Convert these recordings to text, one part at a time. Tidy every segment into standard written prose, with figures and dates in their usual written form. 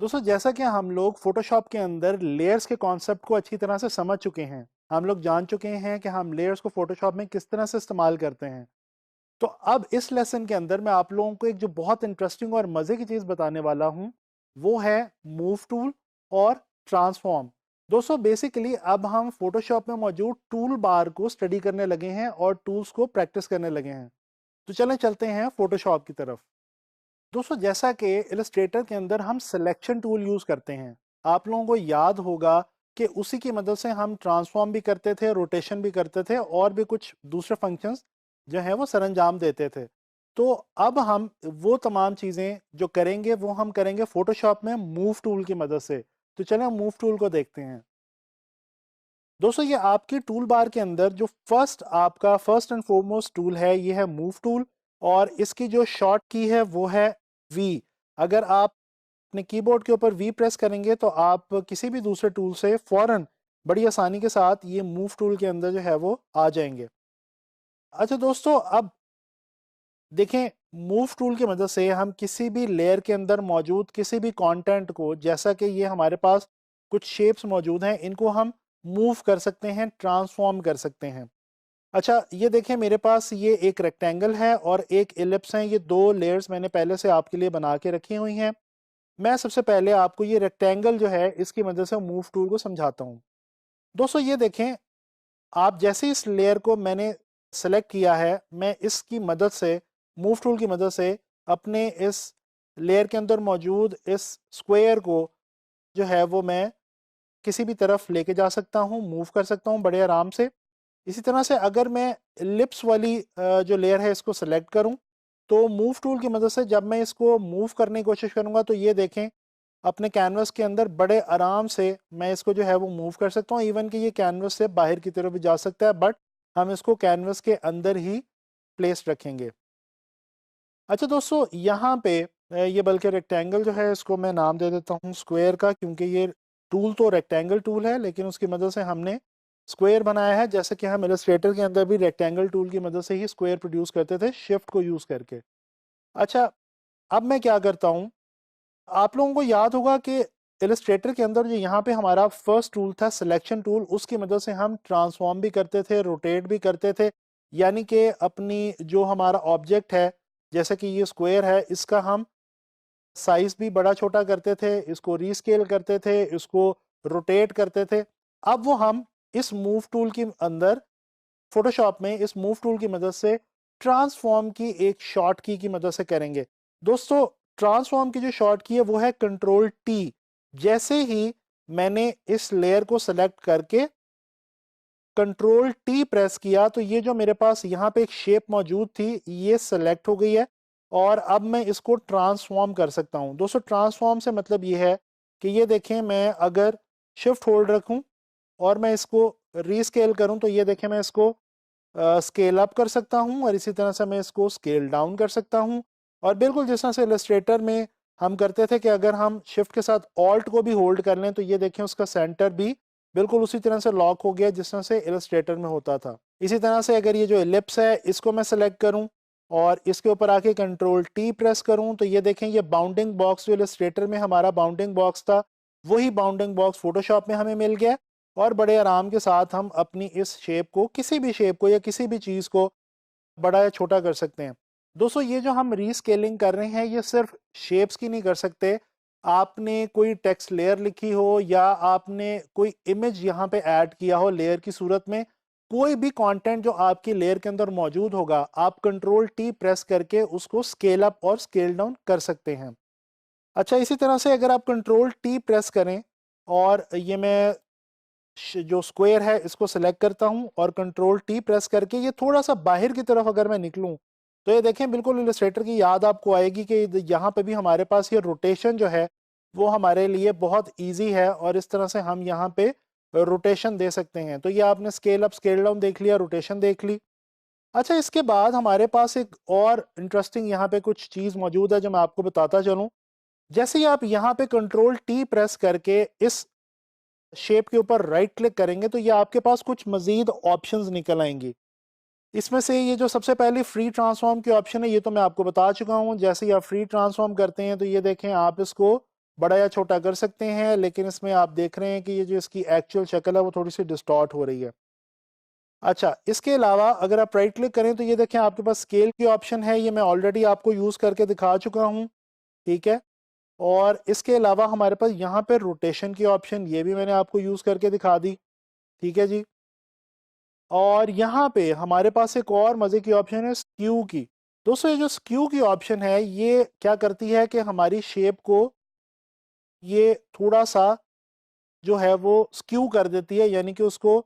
दोस्तों जैसा कि हम लोग फोटोशॉप के अंदर लेयर्स के कॉन्सेप्ट को अच्छी तरह से समझ चुके हैं, हम लोग जान चुके हैं कि हम लेयर्स को फोटोशॉप में किस तरह से इस्तेमाल करते हैं। तो अब इस लेसन के अंदर मैं आप लोगों को एक जो बहुत इंटरेस्टिंग और मज़े की चीज़ बताने वाला हूं, वो है मूव टूल और ट्रांसफॉर्म। दोस्तों बेसिकली अब हम फोटोशॉप में मौजूद टूल बार को स्टडी करने लगे हैं और टूल्स को प्रैक्टिस करने लगे हैं। तो चलें चलते हैं फोटोशॉप की तरफ। दोस्तों जैसा कि इलस्ट्रेटर के अंदर हम सिलेक्शन टूल यूज़ करते हैं, आप लोगों को याद होगा कि उसी की मदद से हम ट्रांसफॉर्म भी करते थे, रोटेशन भी करते थे और भी कुछ दूसरे फंक्शंस जो हैं वो सरंजाम देते थे। तो अब हम वो तमाम चीज़ें जो करेंगे वो हम करेंगे फोटोशॉप में मूव टूल की मदद से। तो चलें मूव टूल को देखते हैं। दोस्तों ये आपकी टूल बार के अंदर जो फर्स्ट एंड फॉरमोस्ट टूल है, ये है मूव टूल और इसकी जो शॉर्ट की है वो है वी। अगर आप अपने कीबोर्ड के ऊपर वी प्रेस करेंगे तो आप किसी भी दूसरे टूल से फौरन बड़ी आसानी के साथ ये मूव टूल के अंदर जो है वो आ जाएंगे। अच्छा दोस्तों, अब देखें, मूव टूल की मदद से हम किसी भी लेयर के अंदर मौजूद किसी भी कंटेंट को, जैसा कि ये हमारे पास कुछ शेप्स मौजूद हैं, इनको हम मूव कर सकते हैं, ट्रांसफॉर्म कर सकते हैं। अच्छा ये देखें, मेरे पास ये एक रेक्टेंगल है और एक इलिप्स है। ये दो लेयर्स मैंने पहले से आपके लिए बना के रखी हुई हैं। मैं सबसे पहले आपको ये रेक्टेंगल जो है इसकी मदद से मूव टूल को समझाता हूँ। दोस्तों ये देखें, आप जैसे इस लेयर को मैंने सेलेक्ट किया है, मैं इसकी मदद से, मूव टूल की मदद से, अपने इस लेयर के अंदर मौजूद इस स्क्वायर को जो है वो मैं किसी भी तरफ लेके जा सकता हूँ, मूव कर सकता हूँ बड़े आराम से। इसी तरह से अगर मैं लिप्स वाली जो लेयर है इसको सेलेक्ट करूँ, तो मूव टूल की मदद से जब मैं इसको मूव करने की कोशिश करूँगा तो ये देखें, अपने कैनवस के अंदर बड़े आराम से मैं इसको जो है वो मूव कर सकता हूँ। इवन कि ये कैनवस से बाहर की तरफ भी जा सकता है, बट हम इसको कैनवस के अंदर ही प्लेस रखेंगे। अच्छा दोस्तों, यहाँ पे ये बल्कि रेक्टेंगल जो है इसको मैं नाम दे देता हूँ स्क्वायर का, क्योंकि ये टूल तो रेक्टेंगल टूल है लेकिन उसकी मदद से हमने स्क्वायर बनाया है, जैसे कि हम इलस्ट्रेटर के अंदर भी रेक्टेंगल टूल की मदद से ही स्क्वायर प्रोड्यूस करते थे शिफ्ट को यूज़ करके। अच्छा, अब मैं क्या करता हूँ, आप लोगों को याद होगा कि इलस्ट्रेटर के अंदर जो यहाँ पे हमारा फर्स्ट टूल था सिलेक्शन टूल, उसकी मदद से हम ट्रांसफॉर्म भी करते थे, रोटेट भी करते थे। यानी कि अपनी जो हमारा ऑब्जेक्ट है, जैसे कि ये स्क्वायर है, इसका हम साइज भी बड़ा छोटा करते थे, इसको रीस्केल करते थे, इसको रोटेट करते थे। अब वो हम इस मूव टूल के अंदर फोटोशॉप में इस मूव टूल की मदद से ट्रांसफॉर्म की एक शॉर्ट की मदद से करेंगे। दोस्तों ट्रांसफॉर्म की जो शॉर्ट की है वो है कंट्रोल टी। जैसे ही मैंने इस लेयर को सेलेक्ट करके कंट्रोल टी प्रेस किया तो ये जो मेरे पास यहाँ पे एक शेप मौजूद थी ये सेलेक्ट हो गई है और अब मैं इसको ट्रांसफॉर्म कर सकता हूँ। दोस्तों ट्रांसफॉर्म से मतलब ये है कि ये देखें, मैं अगर शिफ्ट होल्ड रखूँ और मैं इसको रीस्केल करूँ तो ये देखें, मैं इसको स्केल अप कर सकता हूँ और इसी तरह से मैं इसको स्केल डाउन कर सकता हूँ। और बिल्कुल जिस तरह से इलस्ट्रेटर में हम करते थे कि अगर हम शिफ्ट के साथ ऑल्ट को भी होल्ड कर लें तो ये देखें उसका सेंटर भी बिल्कुल उसी तरह से लॉक हो गया जिस तरह से इलस्ट्रेटर में होता था। इसी तरह से अगर ये जो एलिप्स है इसको मैं सेलेक्ट करूं और इसके ऊपर आके कंट्रोल टी प्रेस करूं तो ये देखें, ये बाउंडिंग बॉक्स जो इलस्ट्रेटर में हमारा बाउंडिंग बॉक्स था वही बाउंडिंग बॉक्स फोटोशॉप में हमें मिल गया और बड़े आराम के साथ हम अपनी इस शेप को, किसी भी शेप को या किसी भी चीज़ को बड़ा या छोटा कर सकते हैं। दोस्तों ये जो हम रीस्केलिंग कर रहे हैं ये सिर्फ शेप्स की नहीं कर सकते। आपने कोई टेक्स्ट लेयर लिखी हो या आपने कोई इमेज यहाँ पे ऐड किया हो लेयर की सूरत में, कोई भी कंटेंट जो आपकी लेयर के अंदर मौजूद होगा, आप कंट्रोल टी प्रेस करके उसको स्केल अप और स्केल डाउन कर सकते हैं। अच्छा इसी तरह से अगर आप कंट्रोल टी प्रेस करें और ये मैं जो स्क्वायर है इसको सेलेक्ट करता हूं और कंट्रोल टी प्रेस करके ये थोड़ा सा बाहर की तरफ अगर मैं निकलूं तो ये देखें, बिल्कुल इलस्ट्रेटर की याद आपको आएगी कि यहाँ पे भी हमारे पास ये रोटेशन जो है वो हमारे लिए बहुत इजी है और इस तरह से हम यहाँ पे रोटेशन दे सकते हैं। तो ये आपने स्केल अप स्केल डाउन देख लिया, रोटेशन देख ली। अच्छा इसके बाद हमारे पास एक और इंटरेस्टिंग यहाँ पे कुछ चीज़ मौजूद है जो मैं आपको बताता चलूँ। जैसे ही आप यहाँ पे कंट्रोल टी प्रेस करके इस शेप के ऊपर राइट क्लिक करेंगे तो ये आपके पास कुछ मजीद ऑप्शंस निकल आएंगी। इसमें से ये जो सबसे पहले फ्री ट्रांसफॉर्म की ऑप्शन है ये तो मैं आपको बता चुका हूँ। जैसे ही आप फ्री ट्रांसफॉर्म करते हैं तो ये देखें, आप इसको बड़ा या छोटा कर सकते हैं, लेकिन इसमें आप देख रहे हैं कि ये जो इसकी एक्चुअल शक्ल है वो थोड़ी सी डिस्टॉर्ट हो रही है। अच्छा, इसके अलावा अगर आप राइट क्लिक करें तो ये देखें आपके पास स्केल की ऑप्शन है, ये मैं ऑलरेडी आपको यूज़ करके दिखा चुका हूँ, ठीक है। और इसके अलावा हमारे पास यहाँ पे रोटेशन की ऑप्शन, ये भी मैंने आपको यूज़ करके दिखा दी, ठीक है जी। और यहाँ पे हमारे पास एक और मज़े की ऑप्शन है स्क्यू की। दोस्तों ये जो स्क्यू की ऑप्शन है ये क्या करती है कि हमारी शेप को ये थोड़ा सा जो है वो स्क्यू कर देती है, यानी कि उसको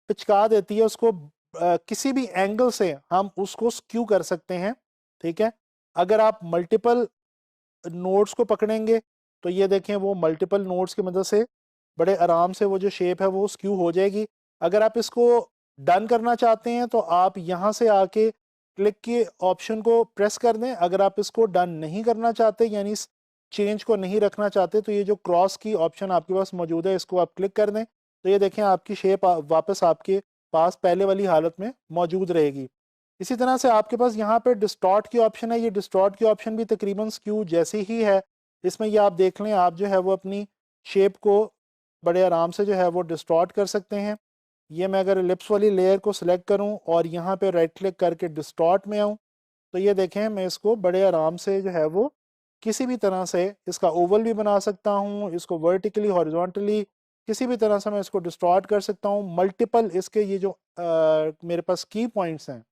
पिचका देती है, उसको किसी भी एंगल से हम उसको स्क्यू कर सकते हैं, ठीक है। अगर आप मल्टीपल नोड्स को पकड़ेंगे तो ये देखें वो मल्टीपल नोड्स की मदद से बड़े आराम से वो जो शेप है वो स्क्यू हो जाएगी। अगर आप इसको डन करना चाहते हैं तो आप यहाँ से आके क्लिक के ऑप्शन को प्रेस कर दें। अगर आप इसको डन नहीं करना चाहते, यानी इस चेंज को नहीं रखना चाहते, तो ये जो क्रॉस की ऑप्शन आपके पास मौजूद है इसको आप क्लिक कर दें, तो ये देखें आपकी शेप वापस आपके पास पहले वाली हालत में मौजूद रहेगी। इसी तरह से आपके पास यहाँ पे डिस्टॉर्ट की ऑप्शन है, ये डिस्टॉर्ट की ऑप्शन भी तकरीबन स्क्यू जैसी ही है। इसमें ये आप देख लें, आप जो है वो अपनी शेप को बड़े आराम से जो है वो डिस्टॉर्ट कर सकते हैं। ये मैं अगर एलिप्स वाली लेयर को सिलेक्ट करूं और यहाँ पे राइट क्लिक करके डिस्टॉर्ट में आऊं तो ये देखें मैं इसको बड़े आराम से जो है वो किसी भी तरह से इसका ओवल भी बना सकता हूं, इसको वर्टिकली हॉरिजॉन्टली किसी भी तरह से मैं इसको डिस्टॉर्ट कर सकता हूं। मल्टीपल इसके ये जो मेरे पास की पॉइंट्स हैं,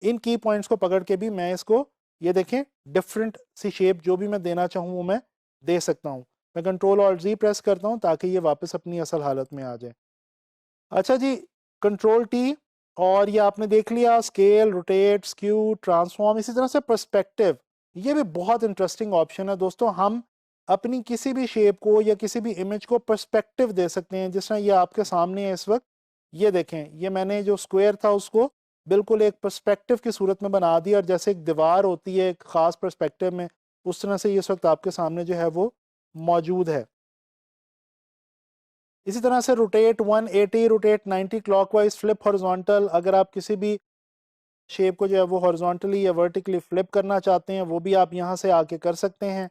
इन की पॉइंट्स को पकड़ के भी मैं इसको ये देखें डिफरेंट सी शेप जो भी मैं देना चाहूँ वो मैं दे सकता हूँ। मैं कंट्रोल और जी प्रेस करता हूँ ताकि ये वापस अपनी असल हालत में आ जाए। अच्छा जी, कंट्रोल टी, और ये आपने देख लिया स्केल, रोटेट, स्क्यू, ट्रांसफॉर्म, इसी तरह से पर्सपेक्टिव। ये भी बहुत इंटरेस्टिंग ऑप्शन है दोस्तों। हम अपनी किसी भी शेप को या किसी भी इमेज को पर्सपेक्टिव दे सकते हैं, जिस तरह ये आपके सामने है इस वक्त। ये देखें, ये मैंने जो स्क्वायर था उसको बिल्कुल एक पर्सपेक्टिव की सूरत में बना दिया, और जैसे एक दीवार होती है एक ख़ास पर्सपेक्टिव में, उस तरह से ये इस वक्त आपके सामने जो है वो मौजूद है। इसी तरह से rotate 180, rotate 90 clockwise, flip horizontal, अगर आप किसी भी शेप को जो है वो हॉरिजॉन्टली या वर्टिकली फ्लिप करना चाहते हैं वो भी आप यहाँ से आके कर सकते हैं।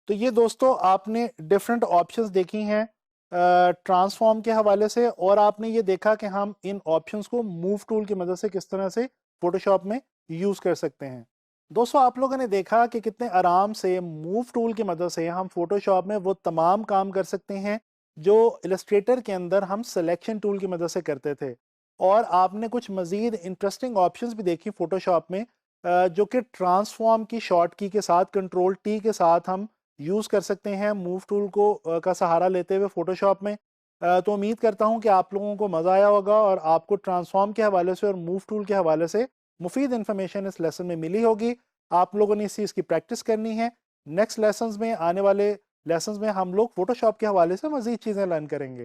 तो ये दोस्तों आपने डिफरेंट ऑप्शंस देखी हैं ट्रांसफॉर्म के हवाले से, और आपने ये देखा कि हम इन ऑप्शंस को मूव टूल की मदद से किस तरह से फोटोशॉप में यूज़ कर सकते हैं। दोस्तों आप लोगों ने देखा कि कितने आराम से मूव टूल की मदद से हम फोटोशॉप में वो तमाम काम कर सकते हैं जो इलस्ट्रेटर के अंदर हम सिलेक्शन टूल की मदद से करते थे। और आपने कुछ मज़ीद इंटरेस्टिंग ऑप्शंस भी देखी फोटोशॉप में जो कि ट्रांसफॉर्म की शॉर्ट की के साथ कंट्रोल टी के साथ हम यूज़ कर सकते हैं मूव टूल को का सहारा लेते हुए फ़ोटोशॉप में। तो उम्मीद करता हूँ कि आप लोगों को मज़ा आया होगा और आपको ट्रांसफॉर्म के हवाले से और मूव टूल के हवाले से मुफीद इन्फॉर्मेशन इस लेसन में मिली होगी। आप लोगों ने इस चीज़ की प्रैक्टिस करनी है। नेक्स्ट लेसन्स में, आने वाले लेसन्स में हम लोग फ़ोटोशॉप के हवाले से मज़ीद चीज़ें लर्न करेंगे।